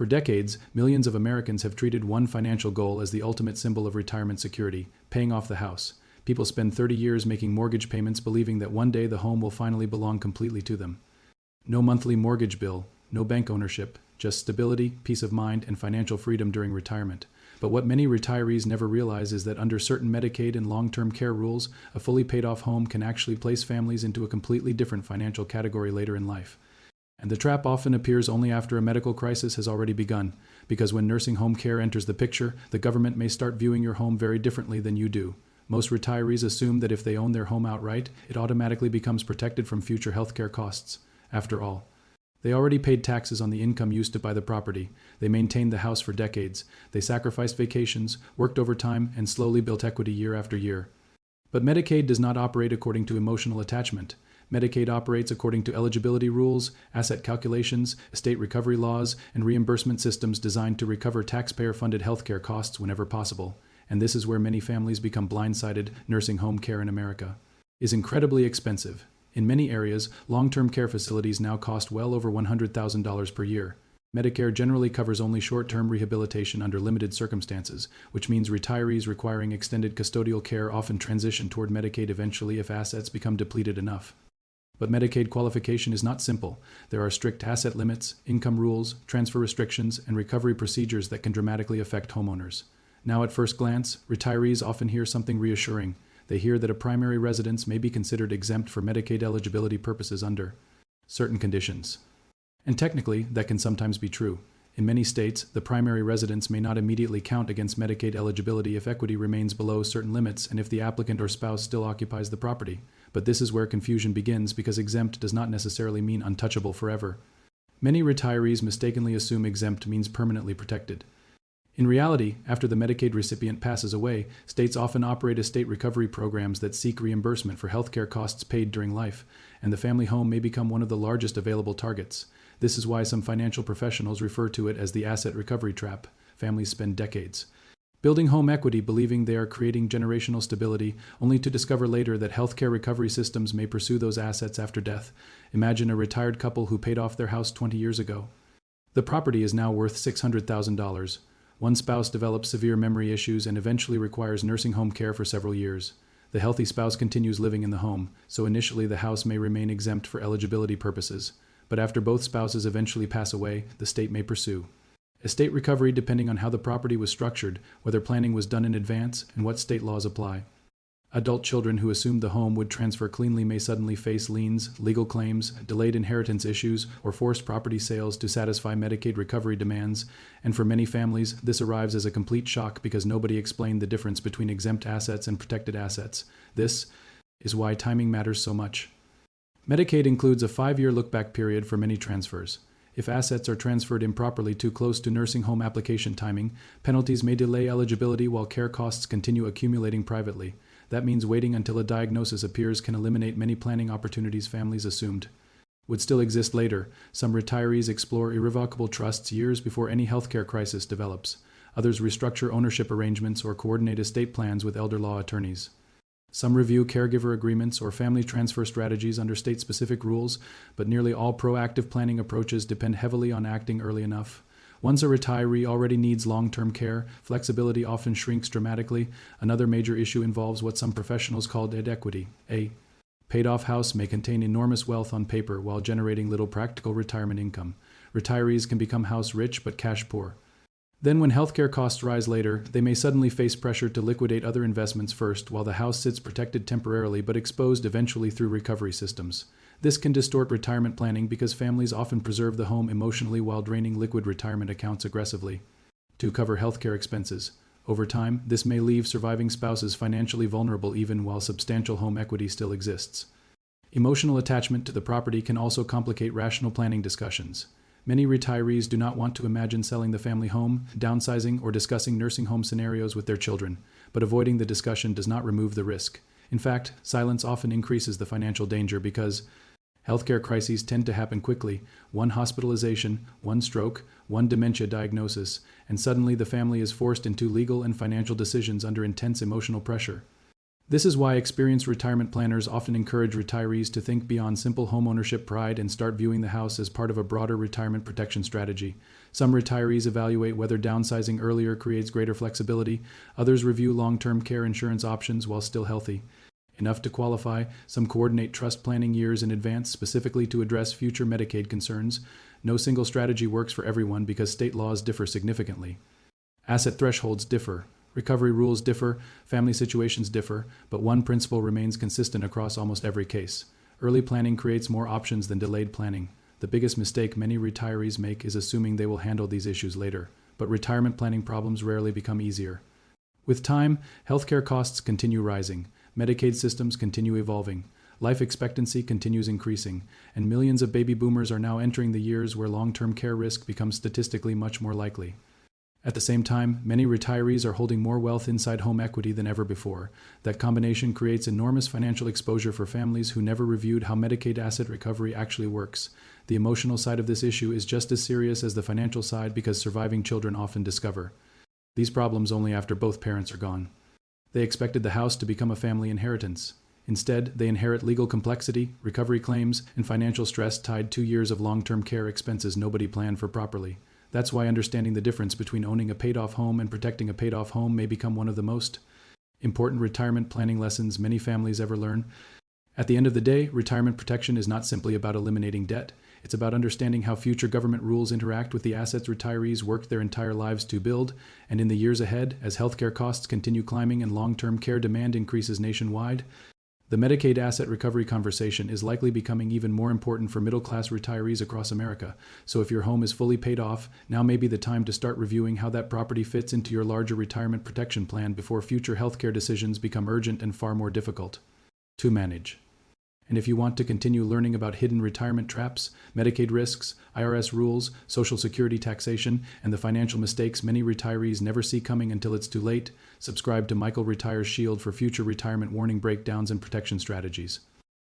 For decades, millions of Americans have treated one financial goal as the ultimate symbol of retirement security: paying off the house. People spend 30 years making mortgage payments believing that one day the home will finally belong completely to them. No monthly mortgage bill, no bank ownership, just stability, peace of mind, and financial freedom during retirement. But what many retirees never realize is that under certain Medicaid and long-term care rules, a fully paid-off home can actually place families into a completely different financial category later in life. And the trap often appears only after a medical crisis has already begun, because when nursing home care enters the picture, the government may start viewing your home very differently than you do. Most retirees assume that if they own their home outright, it automatically becomes protected from future healthcare costs. After all, they already paid taxes on the income used to buy the property. They maintained the house for decades. They sacrificed vacations, worked overtime, and slowly built equity year after year. But Medicaid does not operate according to emotional attachment. Medicaid operates according to eligibility rules, asset calculations, estate recovery laws, and reimbursement systems designed to recover taxpayer-funded healthcare costs whenever possible. And this is where many families become blindsided. Nursing home care in America is incredibly expensive. In many areas, long-term care facilities now cost well over $100,000 per year. Medicare generally covers only short-term rehabilitation under limited circumstances, which means retirees requiring extended custodial care often transition toward Medicaid eventually if assets become depleted enough. But Medicaid qualification is not simple. There are strict asset limits, income rules, transfer restrictions, and recovery procedures that can dramatically affect homeowners. Now at first glance, retirees often hear something reassuring. They hear that a primary residence may be considered exempt for Medicaid eligibility purposes under certain conditions. And technically, that can sometimes be true. In many states, the primary residence may not immediately count against Medicaid eligibility if equity remains below certain limits and if the applicant or spouse still occupies the property. But this is where confusion begins, because exempt does not necessarily mean untouchable forever. Many retirees mistakenly assume exempt means permanently protected. In reality, after the Medicaid recipient passes away, states often operate estate recovery programs that seek reimbursement for healthcare costs paid during life, and the family home may become one of the largest available targets. This is why some financial professionals refer to it as the asset recovery trap. Families spend decades building home equity believing they are creating generational stability, only to discover later that healthcare recovery systems may pursue those assets after death. Imagine a retired couple who paid off their house 20 years ago. The property is now worth $600,000. One spouse develops severe memory issues and eventually requires nursing home care for several years. The healthy spouse continues living in the home, so initially the house may remain exempt for eligibility purposes. But after both spouses eventually pass away, the state may pursue estate recovery depending on how the property was structured, whether planning was done in advance, and what state laws apply. Adult children who assumed the home would transfer cleanly may suddenly face liens, legal claims, delayed inheritance issues, or forced property sales to satisfy Medicaid recovery demands, and for many families, this arrives as a complete shock because nobody explained the difference between exempt assets and protected assets. This is why timing matters so much. Medicaid includes a 5-year look-back period for many transfers. If assets are transferred improperly too close to nursing home application timing, penalties may delay eligibility while care costs continue accumulating privately. That means waiting until a diagnosis appears can eliminate many planning opportunities families assumed would still exist later. Some retirees explore irrevocable trusts years before any healthcare crisis develops. Others restructure ownership arrangements or coordinate estate plans with elder law attorneys. Some review caregiver agreements or family transfer strategies under state-specific rules, but nearly all proactive planning approaches depend heavily on acting early enough. Once a retiree already needs long-term care, flexibility often shrinks dramatically. Another major issue involves what some professionals call dead equity. A paid-off house may contain enormous wealth on paper while generating little practical retirement income. Retirees can become house rich but cash poor. Then when healthcare costs rise later, they may suddenly face pressure to liquidate other investments first while the house sits protected temporarily but exposed eventually through recovery systems. This can distort retirement planning because families often preserve the home emotionally while draining liquid retirement accounts aggressively to cover healthcare expenses. Over time, this may leave surviving spouses financially vulnerable even while substantial home equity still exists. Emotional attachment to the property can also complicate rational planning discussions. Many retirees do not want to imagine selling the family home, downsizing, or discussing nursing home scenarios with their children, but avoiding the discussion does not remove the risk. In fact, silence often increases the financial danger because healthcare crises tend to happen quickly. One hospitalization, one stroke, one dementia diagnosis, and suddenly the family is forced into legal and financial decisions under intense emotional pressure. This is why experienced retirement planners often encourage retirees to think beyond simple homeownership pride and start viewing the house as part of a broader retirement protection strategy. Some retirees evaluate whether downsizing earlier creates greater flexibility. Others review long-term care insurance options while still healthy. Enough to qualify, some coordinate trust planning years in advance specifically to address future Medicaid concerns. No single strategy works for everyone because state laws differ significantly. Asset thresholds differ. Recovery rules differ, family situations differ, but one principle remains consistent across almost every case. Early planning creates more options than delayed planning. The biggest mistake many retirees make is assuming they will handle these issues later, but retirement planning problems rarely become easier. With time, healthcare costs continue rising, Medicaid systems continue evolving, life expectancy continues increasing, and millions of baby boomers are now entering the years where long-term care risk becomes statistically much more likely. At the same time, many retirees are holding more wealth inside home equity than ever before. That combination creates enormous financial exposure for families who never reviewed how Medicaid asset recovery actually works. The emotional side of this issue is just as serious as the financial side because surviving children often discover these problems only after both parents are gone. They expected the house to become a family inheritance. Instead, they inherit legal complexity, recovery claims, and financial stress tied to years of long-term care expenses nobody planned for properly. That's why understanding the difference between owning a paid-off home and protecting a paid-off home may become one of the most important retirement planning lessons many families ever learn. At the end of the day, retirement protection is not simply about eliminating debt. It's about understanding how future government rules interact with the assets retirees worked their entire lives to build, and in the years ahead, as healthcare costs continue climbing and long-term care demand increases nationwide, the Medicaid asset recovery conversation is likely becoming even more important for middle-class retirees across America. So if your home is fully paid off, now may be the time to start reviewing how that property fits into your larger retirement protection plan before future healthcare decisions become urgent and far more difficult to manage. And if you want to continue learning about hidden retirement traps, Medicaid risks, IRS rules, Social Security taxation, and the financial mistakes many retirees never see coming until it's too late, subscribe to Michael Retires Shield for future retirement warning breakdowns and protection strategies.